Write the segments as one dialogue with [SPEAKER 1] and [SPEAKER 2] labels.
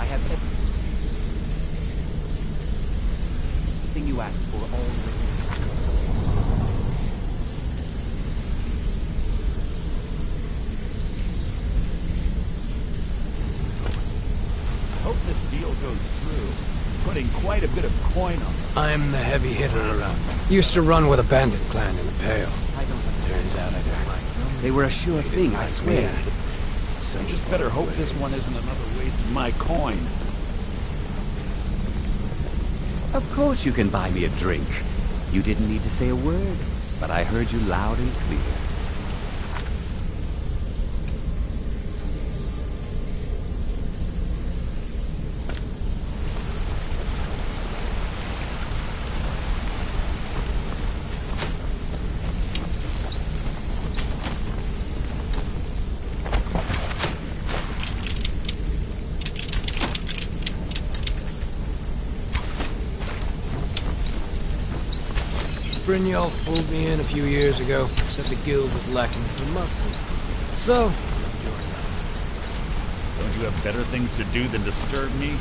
[SPEAKER 1] have everything you asked for already. I hope this deal goes through. Putting quite a bit of coin on it.
[SPEAKER 2] I'm the heavy hitter around. Used to run with a bandit clan in the Pale. Turns out I don't like them.
[SPEAKER 1] They were a sure thing, I swear.
[SPEAKER 3] So just better hope this one isn't another waste of my coin.
[SPEAKER 1] Of course you can buy me a drink. You didn't need to say a word, but I heard you loud and clear.
[SPEAKER 2] Brynjolf pulled me in a few years ago. Said the guild was lacking some muscle. So, joined up.
[SPEAKER 3] Don't you have better things to do than disturb me?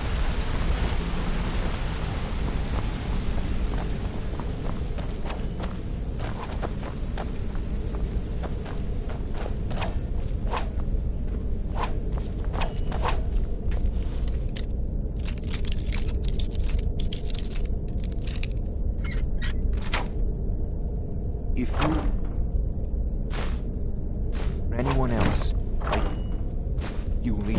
[SPEAKER 1] If you... or anyone else, you leave.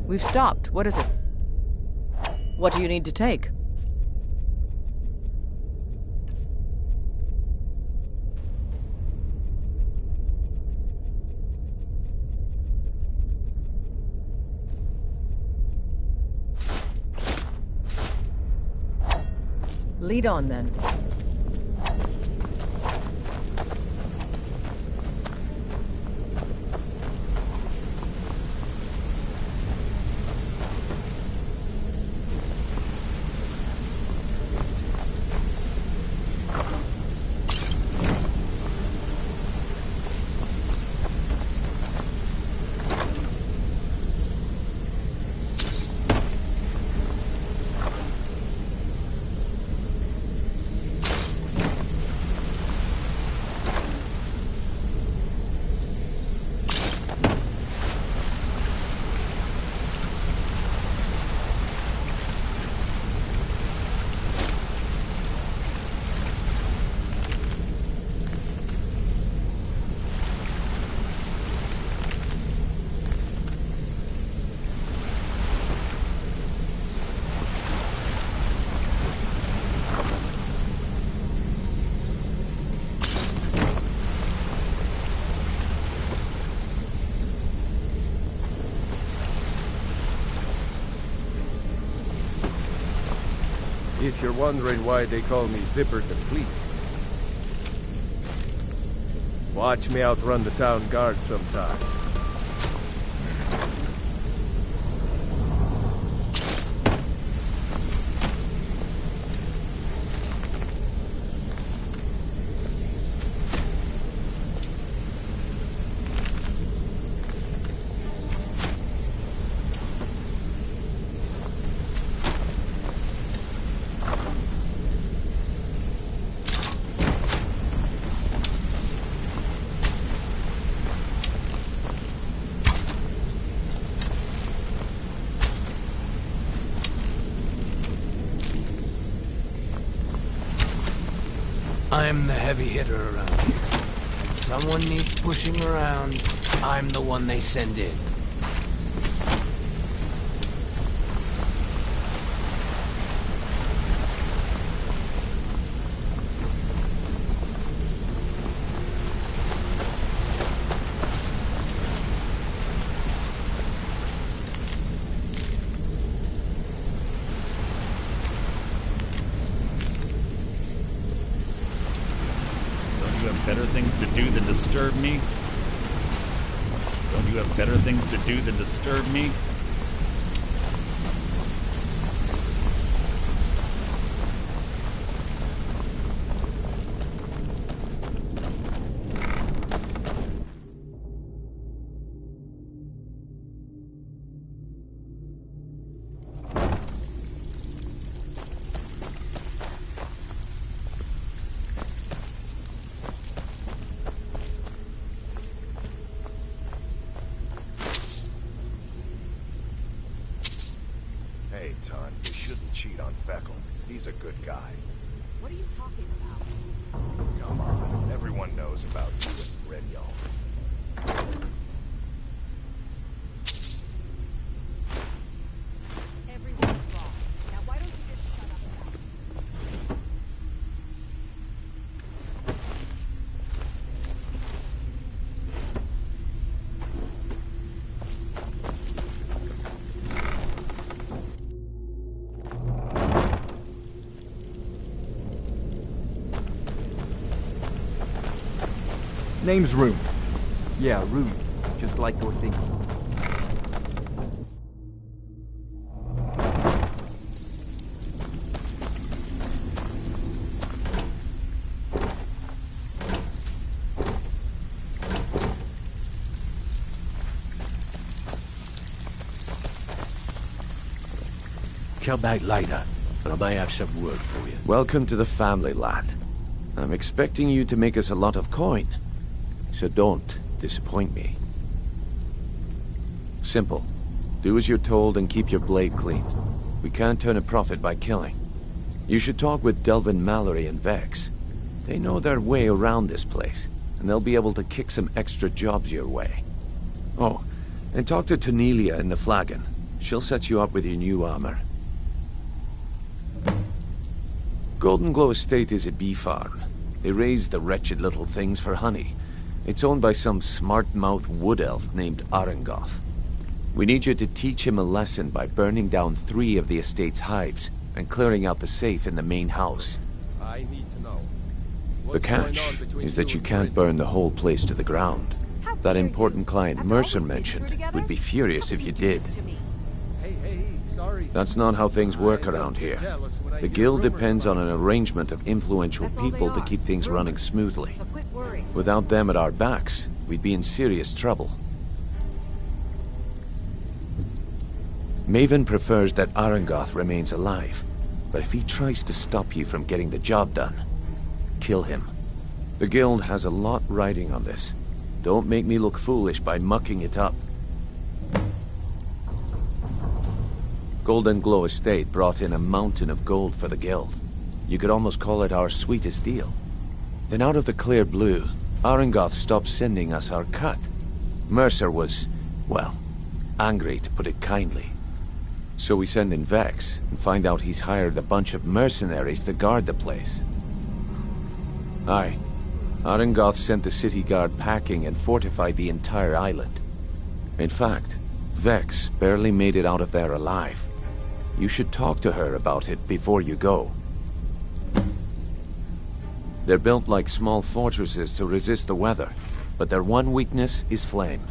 [SPEAKER 4] We've stopped. What is it? What do you need to take? Lead on, then.
[SPEAKER 5] If you're wondering why they call me Viper the Fleet, watch me outrun the town guard sometime.
[SPEAKER 2] I'm the heavy hitter around here. When someone needs pushing around, I'm the one they send in.
[SPEAKER 3] Better things to do than disturb me? Don't you have better things to do than disturb me?
[SPEAKER 6] Hey, Ton, you shouldn't cheat on Feckle. He's a good guy.
[SPEAKER 4] What are you talking about?
[SPEAKER 6] Come on, everyone knows about you and Brynjolf.
[SPEAKER 4] Everyone's wrong. Now why don't you just shut up about it?
[SPEAKER 7] Name's Rune. Yeah, Rune. Just like you're thinking.
[SPEAKER 8] Come back later, and I may have some work for you.
[SPEAKER 1] Welcome to the family, lad. I'm expecting you to make us a lot of coin. So don't disappoint me. Simple. Do as you're told and keep your blade clean. We can't turn a profit by killing. You should talk with Delvin Mallory and Vex. They know their way around this place, and they'll be able to kick some extra jobs your way. Oh, and talk to Tanelia in the Flagon. She'll set you up with your new armor. Golden Glow Estate is a bee farm. They raise the wretched little things for honey. It's owned by some smart-mouthed wood elf named Arengoth. We need you to teach him a lesson by burning down 3 of the estate's hives and clearing out the safe in the main house.
[SPEAKER 5] I need to know.
[SPEAKER 1] The catch is that you can't burn the whole place to the ground. That important client Mercer mentioned would be furious if you did.
[SPEAKER 5] Hey, sorry.
[SPEAKER 1] That's not how things work around here. The guild depends on an arrangement of influential people to keep things running smoothly. Without them at our backs, we'd be in serious trouble. Maven prefers that Arengoth remains alive, but if he tries to stop you from getting the job done, kill him. The guild has a lot riding on this. Don't make me look foolish by mucking it up. Golden Glow Estate brought in a mountain of gold for the guild. You could almost call it our sweetest deal. Then out of the clear blue, Arengoth stopped sending us our cut. Mercer was, well, angry to put it kindly. So we send in Vex and find out he's hired a bunch of mercenaries to guard the place. Aye, Arengoth sent the city guard packing and fortified the entire island. In fact, Vex barely made it out of there alive. You should talk to her about it before you go. They're built like small fortresses to resist the weather, but their one weakness is flame.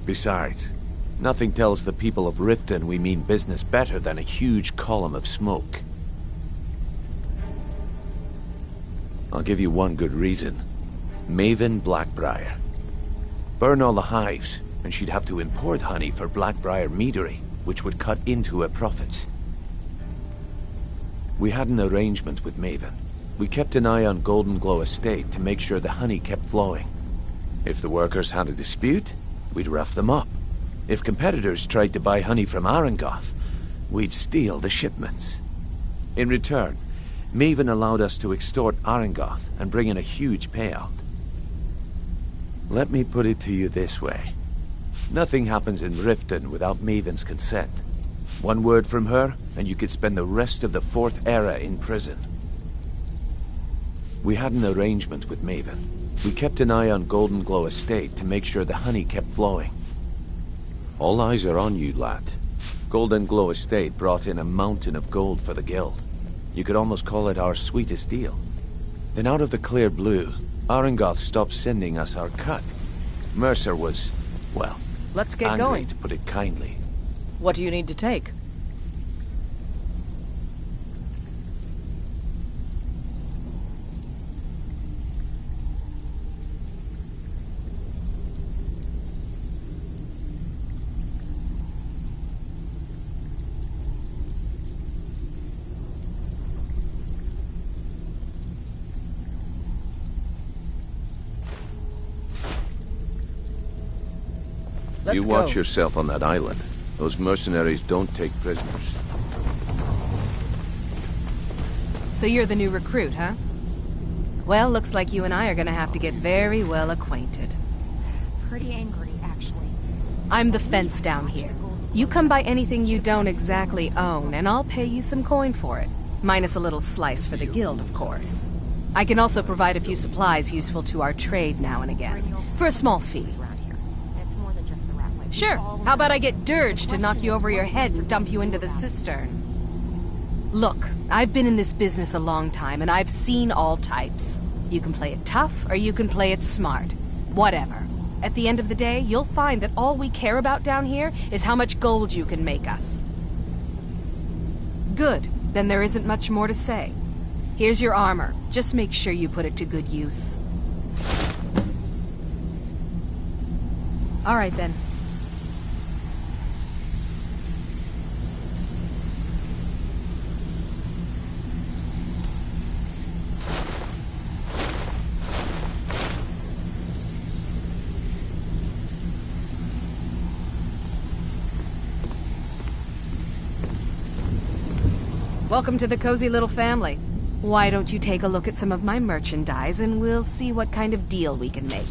[SPEAKER 1] Besides, nothing tells the people of Riften we mean business better than a huge column of smoke. I'll give you one good reason. Maven Blackbriar. Burn all the hives, and she'd have to import honey for Blackbriar meadery, which would cut into her profits. We had an arrangement with Maven. We kept an eye on Golden Glow Estate to make sure the honey kept flowing. If the workers had a dispute, we'd rough them up. If competitors tried to buy honey from Arengoth, we'd steal the shipments. In return, Maven allowed us to extort Arengoth and bring in a huge payout. Let me put it to you this way. Nothing happens in Riften without Maven's consent. One word from her, and you could spend the rest of the Fourth Era in prison. We had an arrangement with Maven. We kept an eye on Golden Glow Estate to make sure the honey kept flowing. All eyes are on you, lad. Golden Glow Estate brought in a mountain of gold for the guild. You could almost call it our sweetest deal. Then out of the clear blue, Arengoth stopped sending us our cut. Mercer was, well,
[SPEAKER 4] Let's get
[SPEAKER 1] angry,
[SPEAKER 4] going.
[SPEAKER 1] to put it kindly.
[SPEAKER 4] What do you need to take?
[SPEAKER 1] You watch yourself on that island. Those mercenaries don't take prisoners.
[SPEAKER 4] So you're the new recruit, huh? Well, looks like you and I are gonna have to get very well acquainted.
[SPEAKER 9] Pretty angry, actually.
[SPEAKER 4] I'm the fence down here. You come by anything you don't exactly own, and I'll pay you some coin for it. Minus a little slice for the guild, of course. I can also provide a few supplies useful to our trade now and again. For a small fee. Sure. How about I get Dirge to knock you over your head and dump you into the cistern? Look, I've been in this business a long time, and I've seen all types. You can play it tough, or you can play it smart. Whatever. At the end of the day, you'll find that all we care about down here is how much gold you can make us. Good. Then there isn't much more to say. Here's your armor. Just make sure you put it to good use. All right, then. Welcome to the cozy little family. Why don't you take a look at some of my merchandise and we'll see what kind of deal we can make.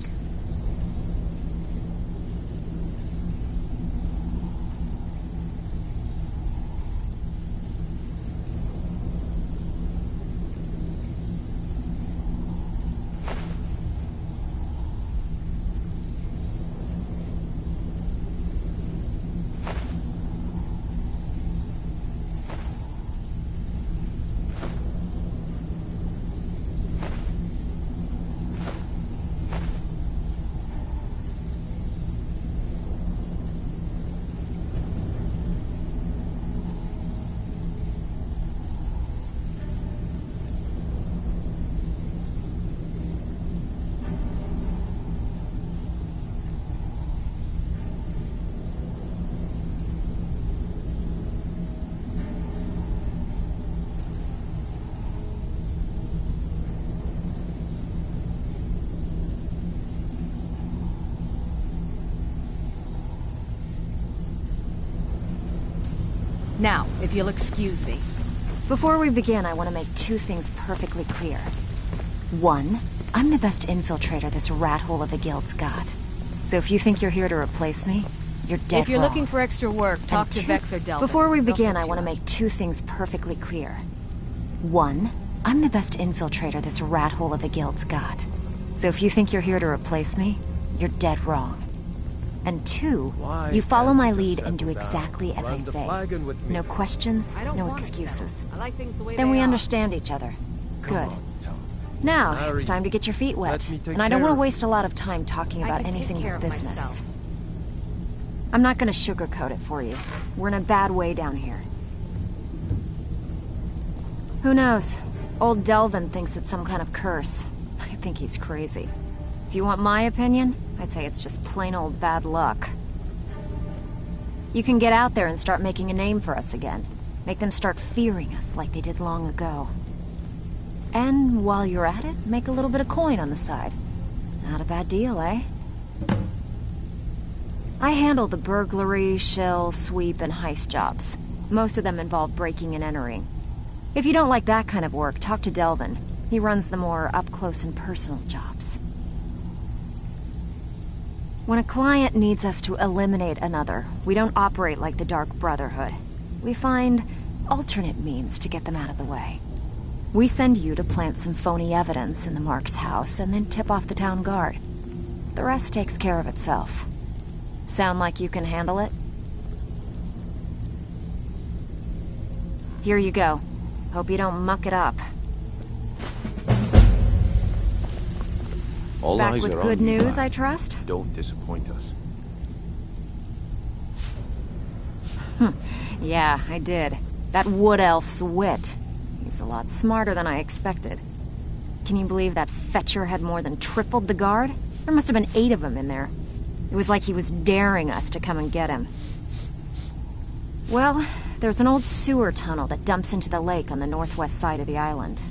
[SPEAKER 4] Now, if you'll excuse me.
[SPEAKER 9] Before we begin, I want to make two things perfectly clear. One, I'm the best infiltrator this rat hole of a guild's got. So if you think you're here to replace me, you're dead
[SPEAKER 4] If you're
[SPEAKER 9] wrong.
[SPEAKER 4] looking for extra work, talk to Vex or Delta.
[SPEAKER 9] Before we
[SPEAKER 4] They'll
[SPEAKER 9] begin,
[SPEAKER 4] fix
[SPEAKER 9] I
[SPEAKER 4] you
[SPEAKER 9] want to
[SPEAKER 4] up.
[SPEAKER 9] make two things perfectly clear. One, I'm the best infiltrator this rat hole of a guild's got. So if you think you're here to replace me, you're dead wrong. And 2,
[SPEAKER 5] Why
[SPEAKER 9] you follow
[SPEAKER 5] can't
[SPEAKER 9] my
[SPEAKER 5] you just
[SPEAKER 9] lead
[SPEAKER 5] settle
[SPEAKER 9] and do
[SPEAKER 5] down?
[SPEAKER 9] exactly as I
[SPEAKER 5] Run the
[SPEAKER 9] say.
[SPEAKER 5] flagon with me.
[SPEAKER 9] No questions,
[SPEAKER 4] I don't
[SPEAKER 9] no
[SPEAKER 4] want to
[SPEAKER 9] excuses.
[SPEAKER 4] settle. I like things the way
[SPEAKER 9] Then
[SPEAKER 4] they
[SPEAKER 9] we
[SPEAKER 4] are.
[SPEAKER 9] understand each other.
[SPEAKER 5] Come
[SPEAKER 9] Good.
[SPEAKER 5] on, Tony.
[SPEAKER 9] Now,
[SPEAKER 5] Hurry.
[SPEAKER 9] it's time to get your feet wet.
[SPEAKER 5] Let me take
[SPEAKER 9] And I don't
[SPEAKER 5] care
[SPEAKER 9] want
[SPEAKER 5] of
[SPEAKER 9] to waste a lot of time talking
[SPEAKER 4] I
[SPEAKER 9] about
[SPEAKER 4] can take
[SPEAKER 9] anything
[SPEAKER 4] care
[SPEAKER 9] but
[SPEAKER 4] of
[SPEAKER 9] business.
[SPEAKER 4] myself.
[SPEAKER 9] I'm not going to sugarcoat it for you. We're in a bad way down here. Who knows? Old Delvin thinks it's some kind of curse. I think he's crazy. If you want my opinion, I'd say it's just plain old bad luck. You can get out there and start making a name for us again. Make them start fearing us like they did long ago. And while you're at it, make a little bit of coin on the side. Not a bad deal, eh? I handle the burglary, shell, sweep, and heist jobs. Most of them involve breaking and entering. If you don't like that kind of work, talk to Delvin. He runs the more up-close and personal jobs. When a client needs us to eliminate another, we don't operate like the Dark Brotherhood. We find alternate means to get them out of the way. We send you to plant some phony evidence in the Mark's house and then tip off the town guard. The rest takes care of itself. Sound like you can handle it? Here you go. Hope you don't muck it up.
[SPEAKER 1] All
[SPEAKER 9] Back
[SPEAKER 1] eyes
[SPEAKER 9] with
[SPEAKER 1] are
[SPEAKER 9] good
[SPEAKER 1] on you,
[SPEAKER 9] news,
[SPEAKER 1] lad.
[SPEAKER 9] I trust?
[SPEAKER 1] Don't disappoint us.
[SPEAKER 9] Yeah, I did. That wood elf's wit. He's a lot smarter than I expected. Can you believe that fetcher had more than tripled the guard? There must have been 8 of them in there. It was like he was daring us to come and get him. Well, there's an old sewer tunnel that dumps into the lake on the northwest side of the island.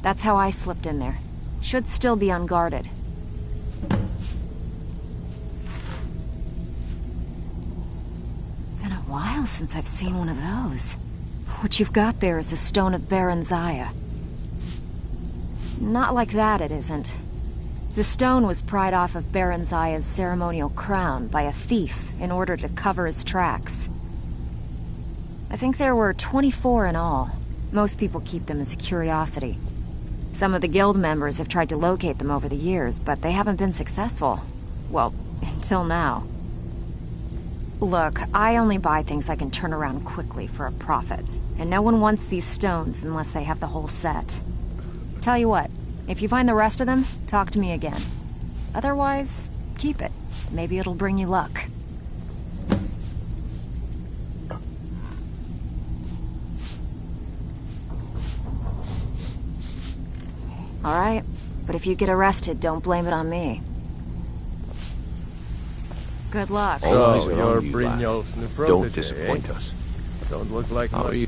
[SPEAKER 9] That's how I slipped in there. Should still be unguarded. Been a while since I've seen one of those. What you've got there is a stone of Baron Zaya. Not like that, it isn't. The stone was pried off of Baron Zaya's ceremonial crown by a thief in order to cover his tracks. I think there were 24 in all. Most people keep them as a curiosity. Some of the guild members have tried to locate them over the years, but they haven't been successful. Well, until now. Look, I only buy things I can turn around quickly for a profit, and no one wants these stones unless they have the whole set. Tell you what, if you find the rest of them, talk to me again. Otherwise, keep it. Maybe it'll bring you luck. All right, but if you get arrested, don't blame it on me. Good luck.
[SPEAKER 1] All eyes
[SPEAKER 5] So,
[SPEAKER 1] are
[SPEAKER 5] you're
[SPEAKER 1] on you, lad.
[SPEAKER 5] Brynjolf's new
[SPEAKER 1] Don't
[SPEAKER 5] protege,
[SPEAKER 1] disappoint
[SPEAKER 5] eh?
[SPEAKER 1] us.
[SPEAKER 5] Don't look like
[SPEAKER 1] How
[SPEAKER 5] much.
[SPEAKER 1] are you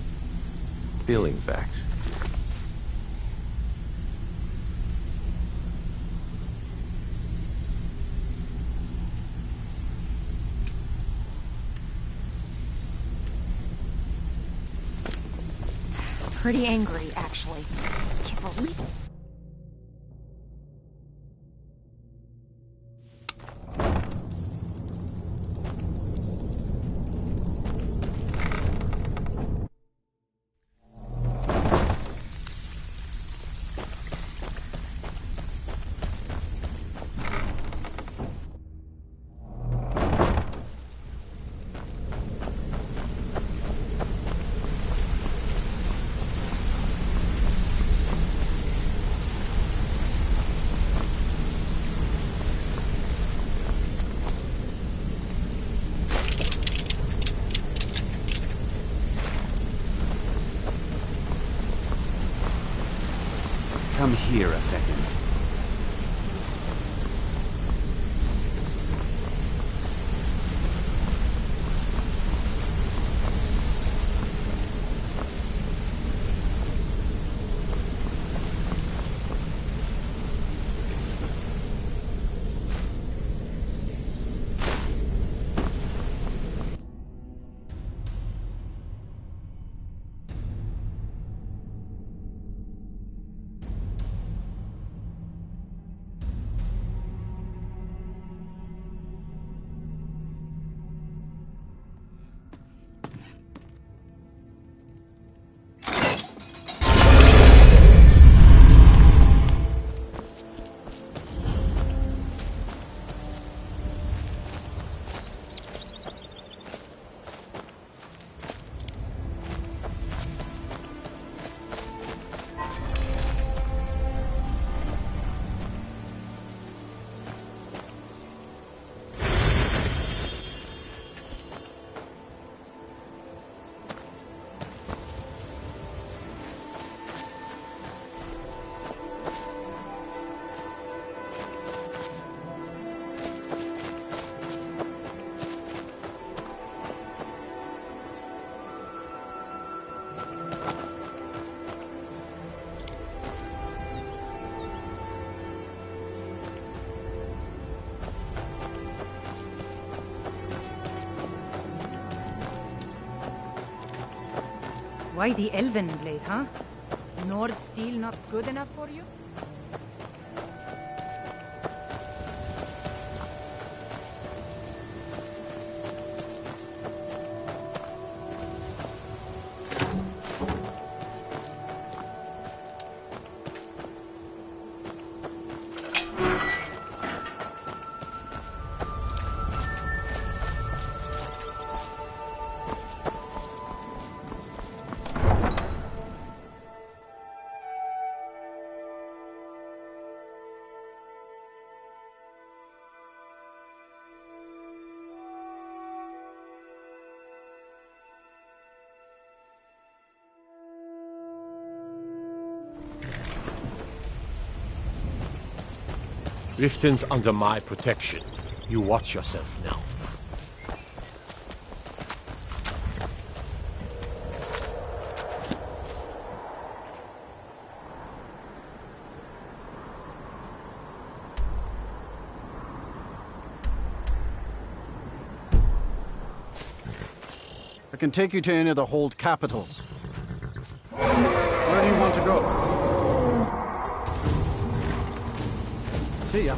[SPEAKER 1] feeling, Vax?
[SPEAKER 9] Pretty angry, actually. Can't believe it.
[SPEAKER 7] Come here a second.
[SPEAKER 10] Why the elven blade, huh? Nord steel not good enough for you?
[SPEAKER 8] Riften's under my protection. You watch yourself now.
[SPEAKER 11] I can take you to any of the hold capitals. Where do you want to go? See ya.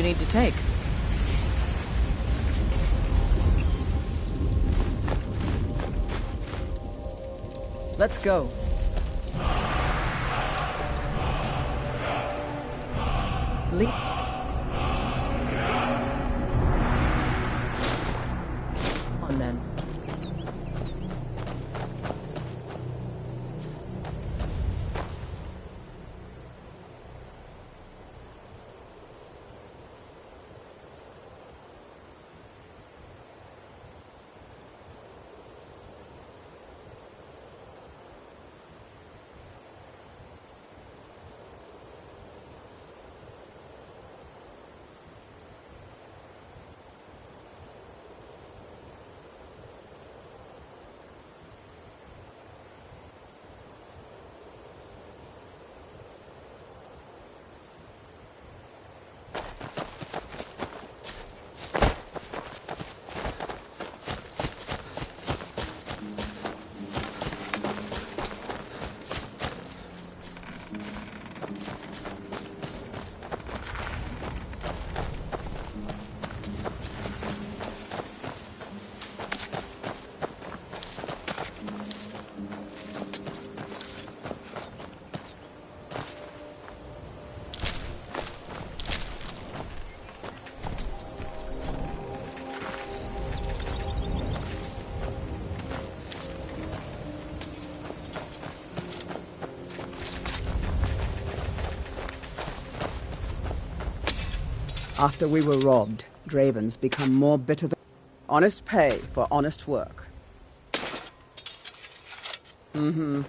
[SPEAKER 10] you need to take? Let's go. Come on then.
[SPEAKER 12] After we were robbed, Dravens become more bitter than... Honest pay for honest work. Mm-hmm.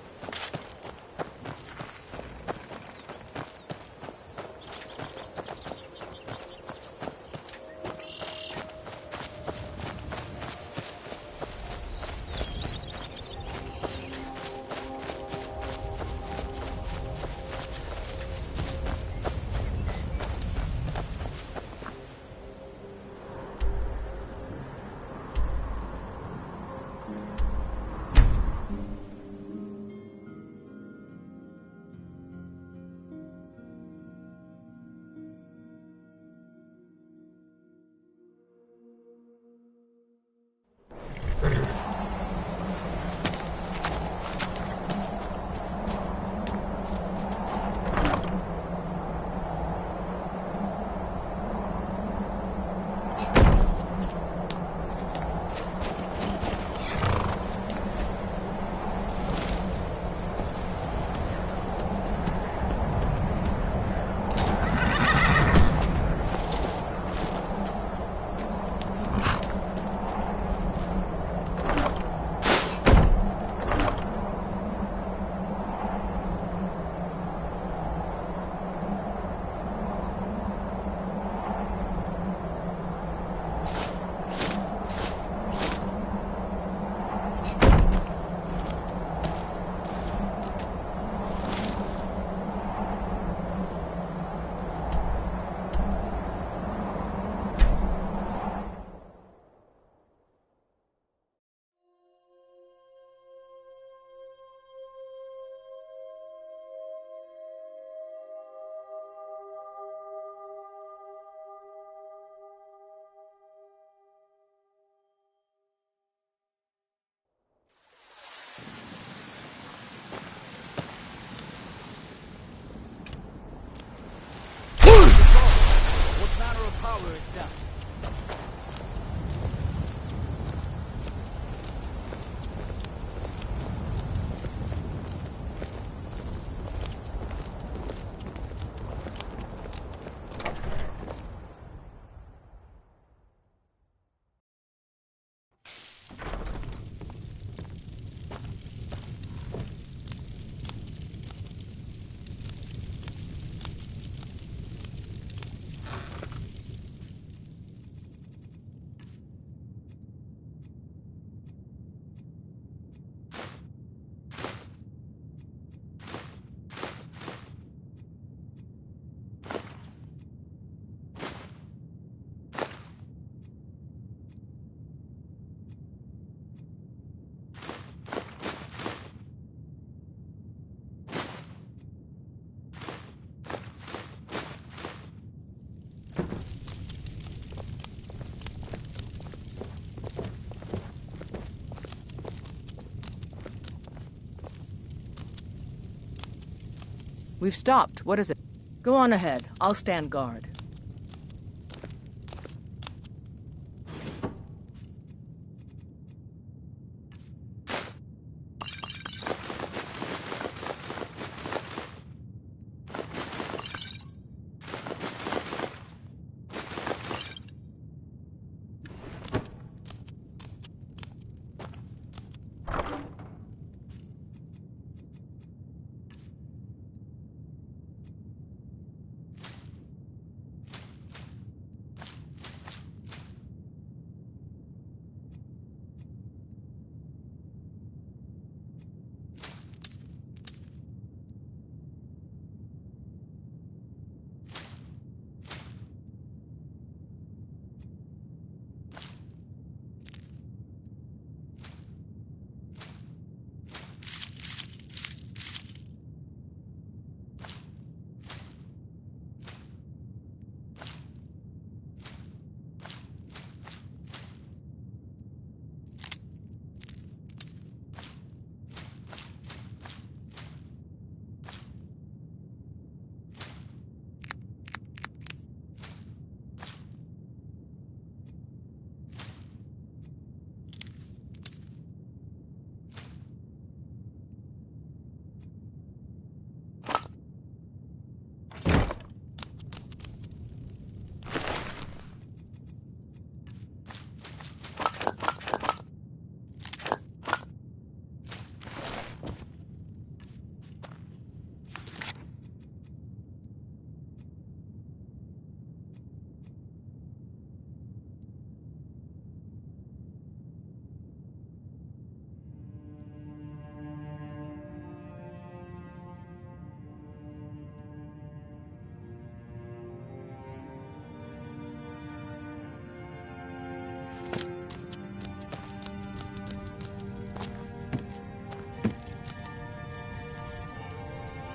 [SPEAKER 13] We've stopped. What is it? Go on ahead. I'll stand guard.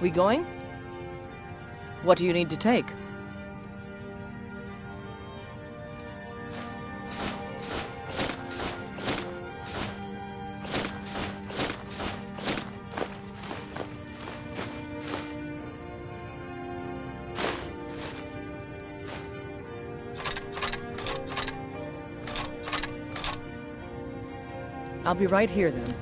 [SPEAKER 13] We going? What do you need to take? I'll be right here then.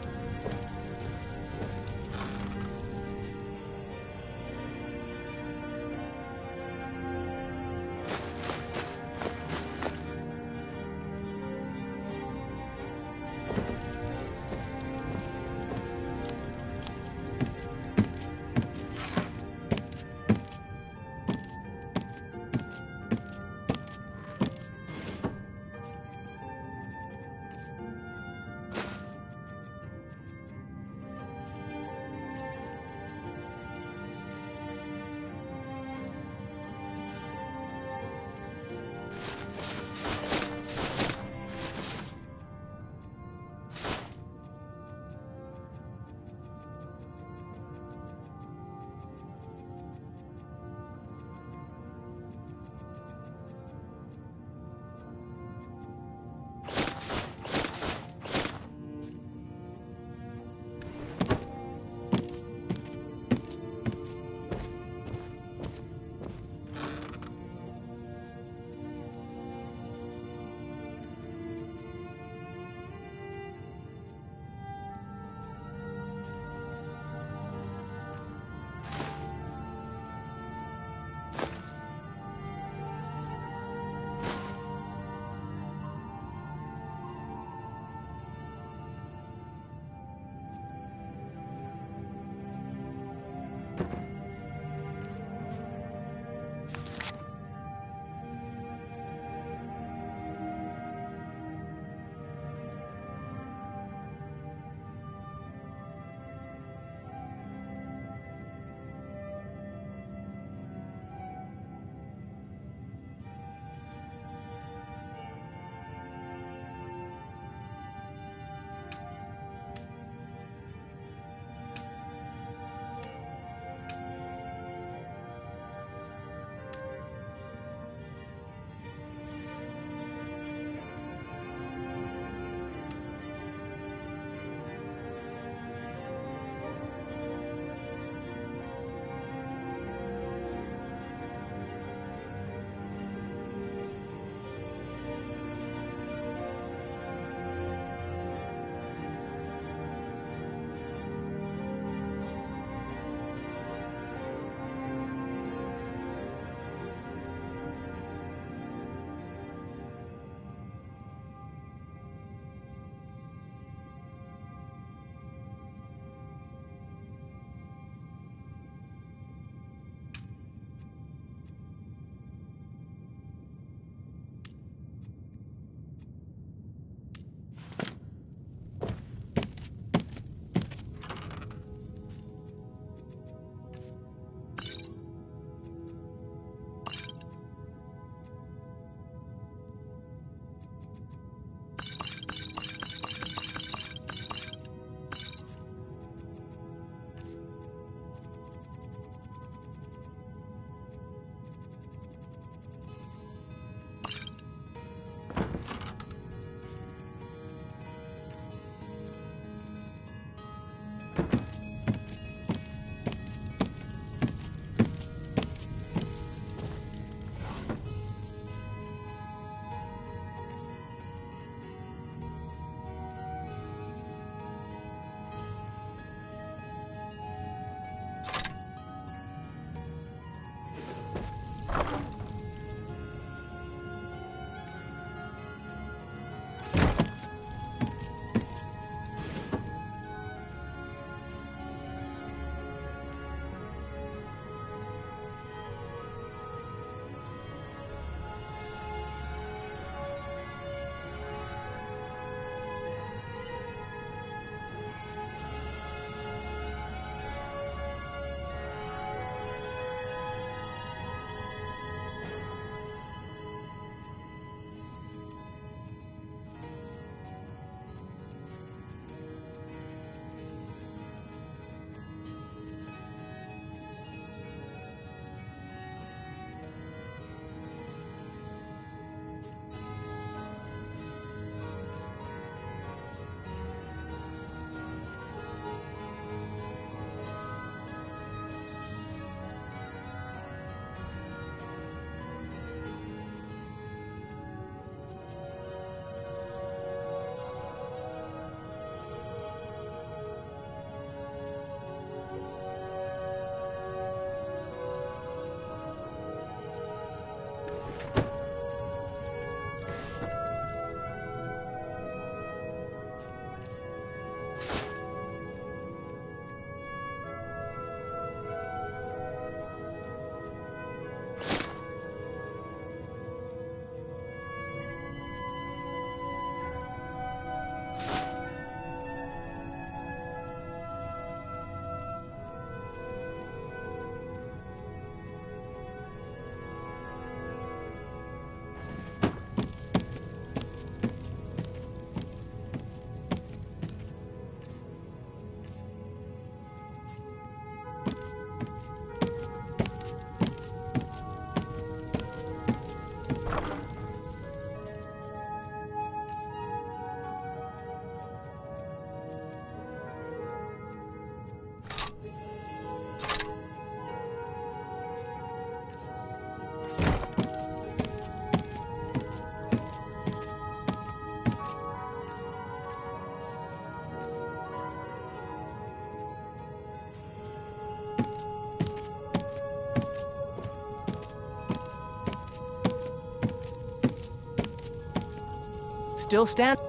[SPEAKER 13] still stand?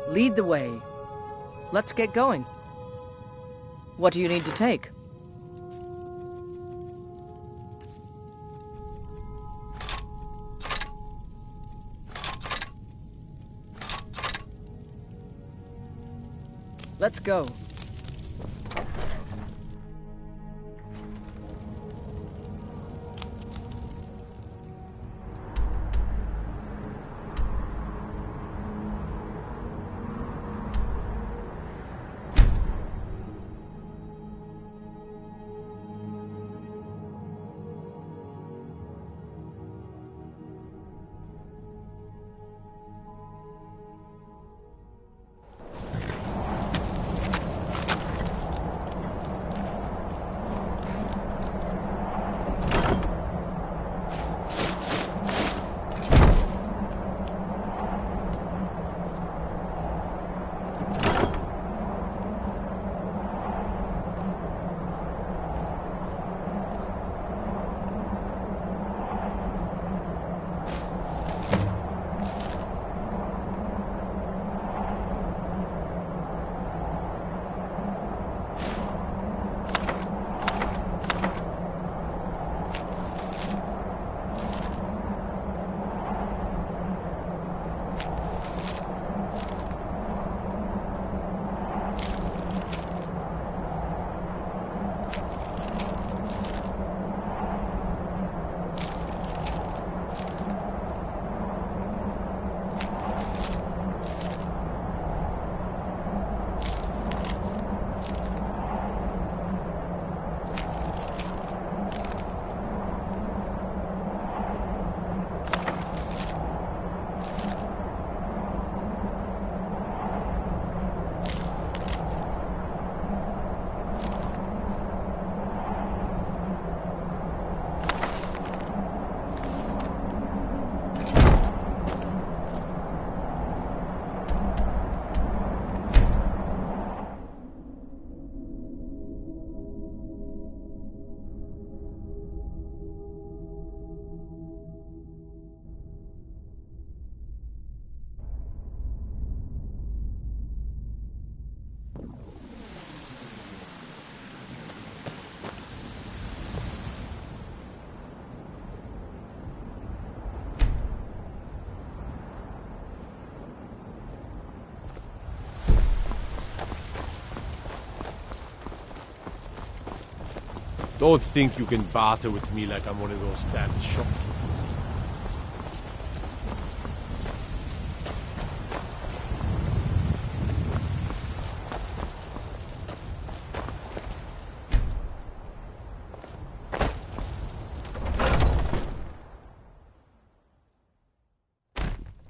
[SPEAKER 13] Lead the way. Let's get going. What do you need to take? Let's go.
[SPEAKER 8] Don't think you can barter with me like I'm one of those damn shopkeepers.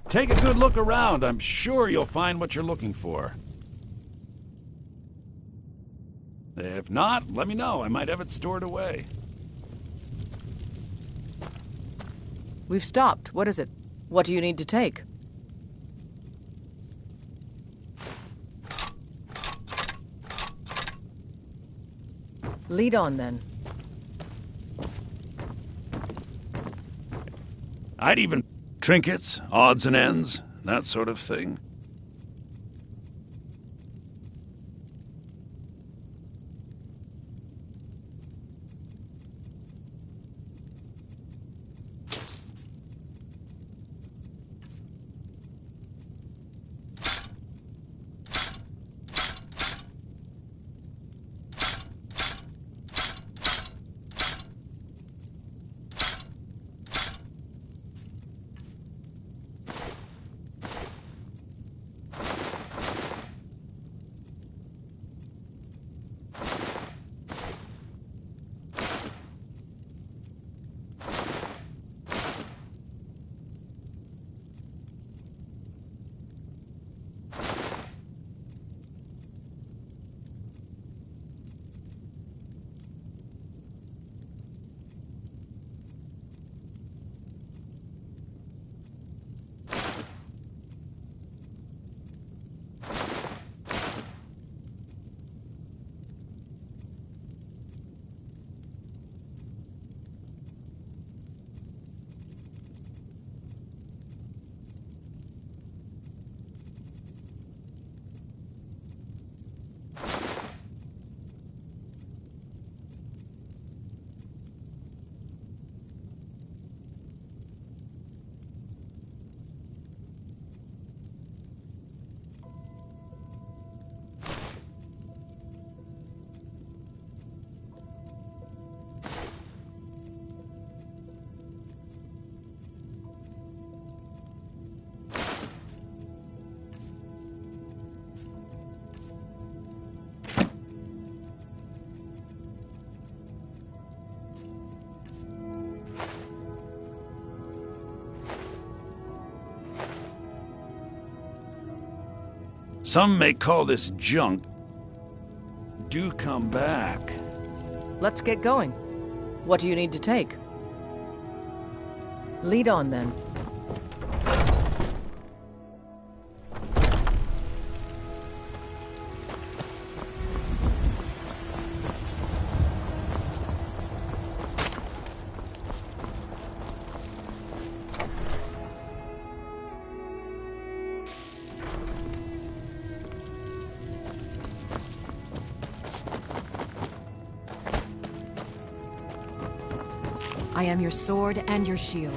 [SPEAKER 3] Take a good look around. I'm sure you'll find what you're looking for. If not, let me know. I might have it stored away.
[SPEAKER 13] We've stopped. What is it? What do you need to take? Lead on, then.
[SPEAKER 3] I'd even... trinkets, odds and ends, that sort of thing. Some may call this junk. Do come back.
[SPEAKER 13] Let's get going. What do you need to take? Lead on, then.
[SPEAKER 9] I am your sword and your shield.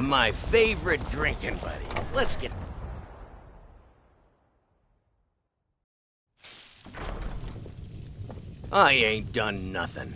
[SPEAKER 14] My favorite drinking buddy. Let's get... I ain't done nothing.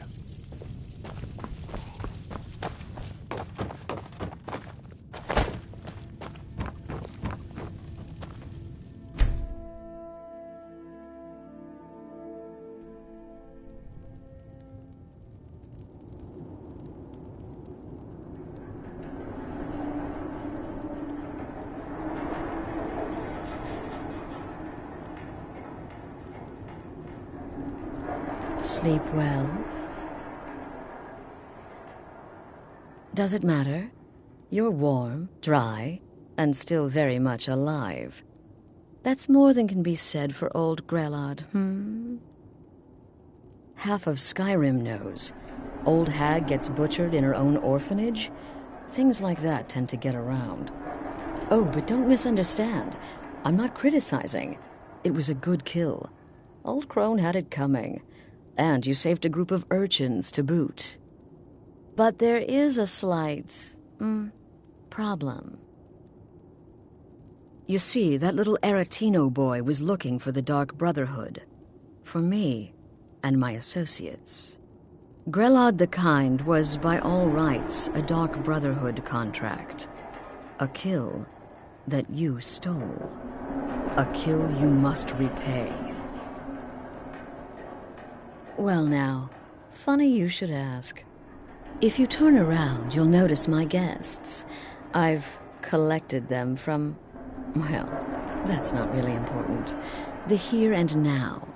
[SPEAKER 15] Sleep well? Does it matter? You're warm, dry, and still very much alive. That's more than can be said for old Grelod, Half of Skyrim knows. Old hag gets butchered in her own orphanage. Things like that tend to get around. Oh, but don't misunderstand. I'm not criticizing. It was a good kill. Old Crone had it coming. And you saved a group of urchins to boot. But there is a slight, problem. You see, that little Aretino boy was looking for the Dark Brotherhood. For me and my associates. Grelod the Kind was, by all rights, a Dark Brotherhood contract. A kill that you stole. A kill you must repay. Well now, funny you should ask. If you turn around, you'll notice my guests. I've collected them from, well, that's not really important. The here and now.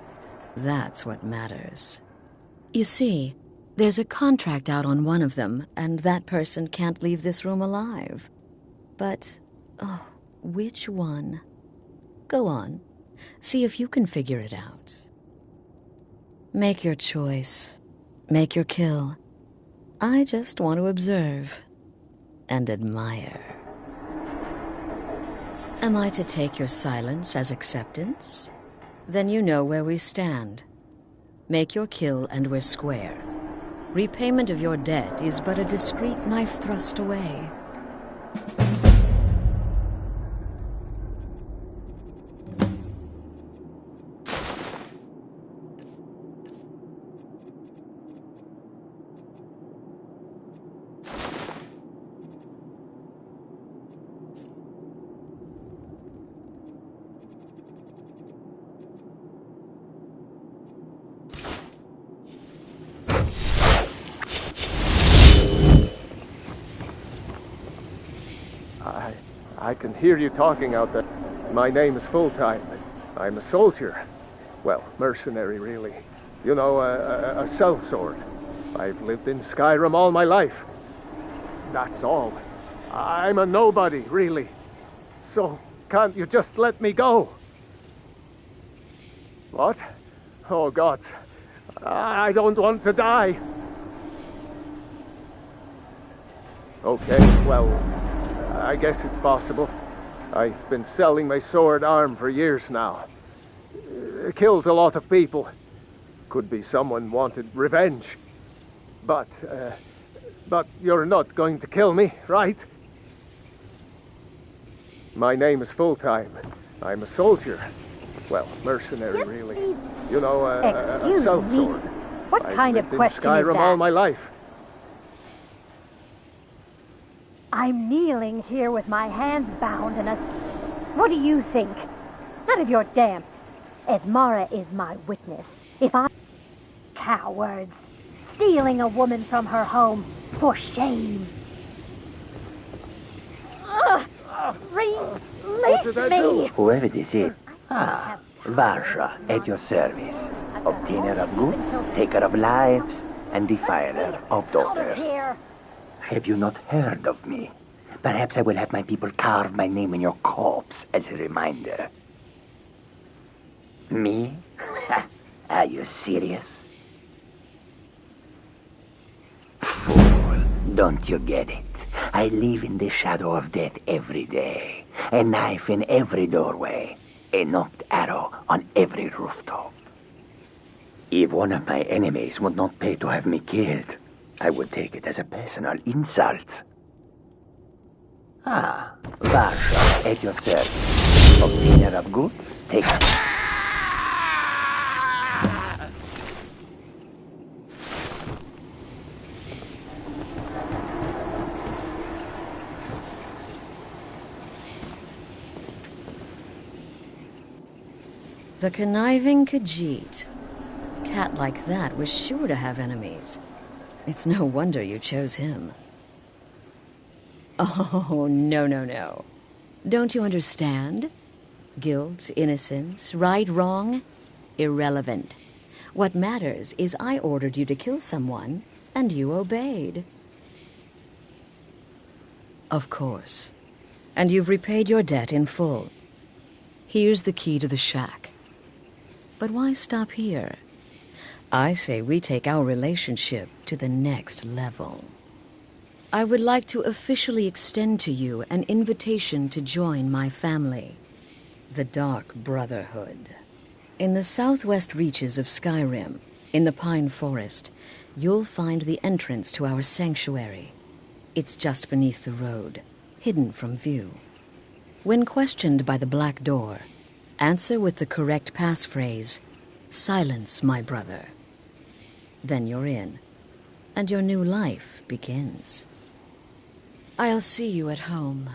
[SPEAKER 15] That's what matters. You see, there's a contract out on one of them, and that person can't leave this room alive. But, which one? Go on, see if you can figure it out. Make your choice. Make your kill. I just want to observe and admire. Am I to take your silence as acceptance? Then you know where we stand. Make your kill and we're square. Repayment of your debt is but a discreet knife thrust away.
[SPEAKER 5] I can hear you talking out there. My name is Full-Time. I'm a soldier. Well, mercenary, really. You know, a sellsword. I've lived in Skyrim all my life. That's all. I'm a nobody, really. So, can't you just let me go? What? Oh, God. I don't want to die. Okay, well, I guess it's possible. I've been selling my sword arm for years now. Killed a lot of people. Could be someone wanted revenge. But you're not going to kill me, right? My name is Full-Time. I'm a soldier. Well, mercenary, really. You know, a sellsword.
[SPEAKER 16] What kind of question is that?
[SPEAKER 5] I've lived in Skyrim all my life.
[SPEAKER 16] I'm kneeling here with my hands bound and What do you think? None of your damn... Esmara is my witness. If I... Cowards. Stealing a woman from her home. For shame. Release me!
[SPEAKER 17] Whoever this is. Varsha, at your service. Obtainer of goods, taker of lives, and defiler of daughters. Have you not heard of me? Perhaps I will have my people carve my name in your corpse as a reminder. Me? Are you serious? Fool, don't you get it? I live in the shadow of death every day. A knife in every doorway. A knocked arrow on every rooftop. If one of my enemies would not pay to have me killed, I would take it as a personal insult. Varsha at your service. Obtainer of goods, take it.
[SPEAKER 15] The conniving Khajiit. Cat like that was sure to have enemies. It's no wonder you chose him. Oh, no. Don't you understand? Guilt, innocence, right, wrong, irrelevant. What matters is I ordered you to kill someone, and you obeyed. Of course. And you've repaid your debt in full. Here's the key to the shack. But why stop here? I say we take our relationship to the next level. I would like to officially extend to you an invitation to join my family, the Dark Brotherhood. In the southwest reaches of Skyrim, in the Pine Forest, you'll find the entrance to our sanctuary. It's just beneath the road, hidden from view. When questioned by the Black Door, answer with the correct passphrase, "Silence, my brother." Then you're in, and your new life begins. I'll see you at home.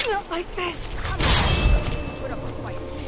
[SPEAKER 4] Not like this.
[SPEAKER 10] Put up a fight.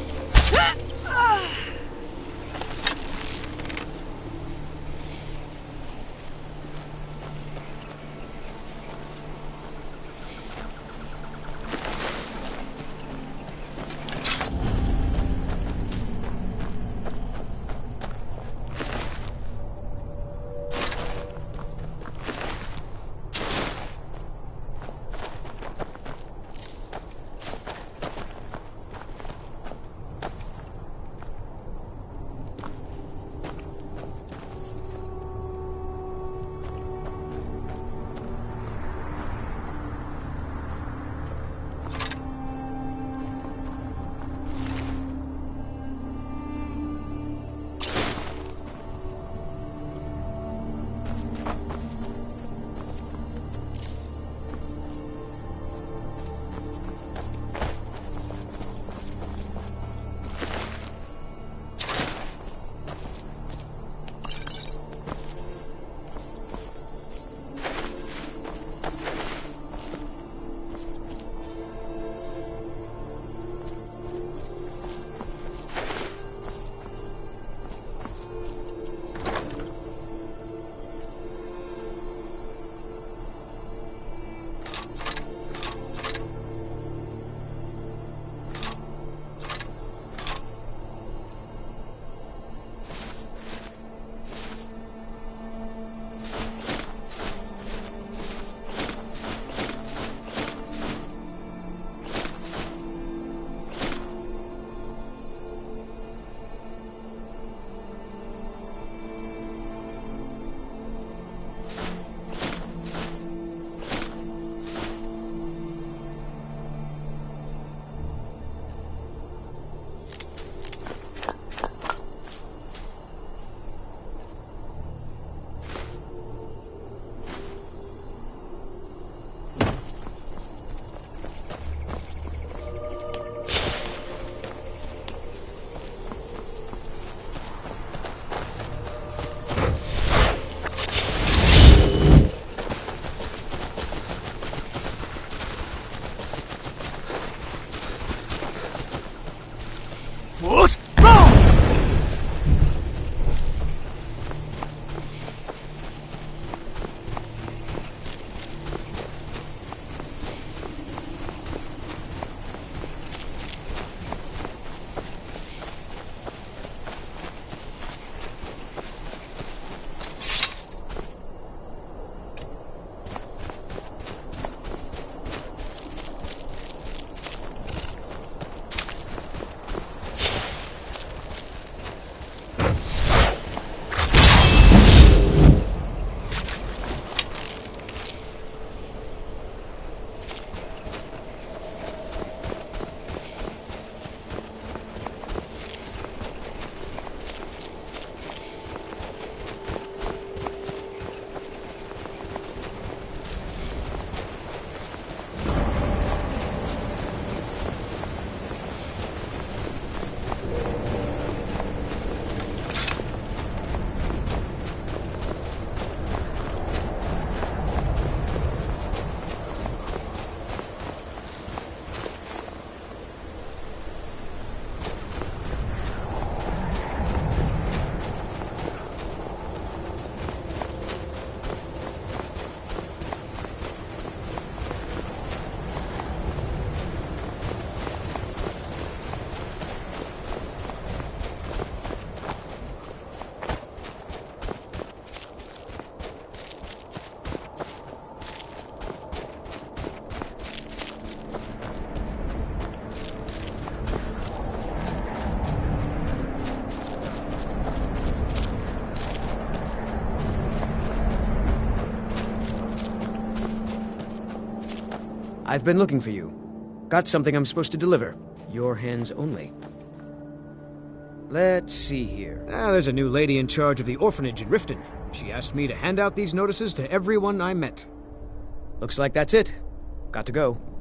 [SPEAKER 2] I've been looking for you. Got something I'm supposed to deliver. Your hands only. Let's see here. There's a new lady in charge of the orphanage in Riften. She asked me to hand out these notices to everyone I met. Looks like that's it. Got to go.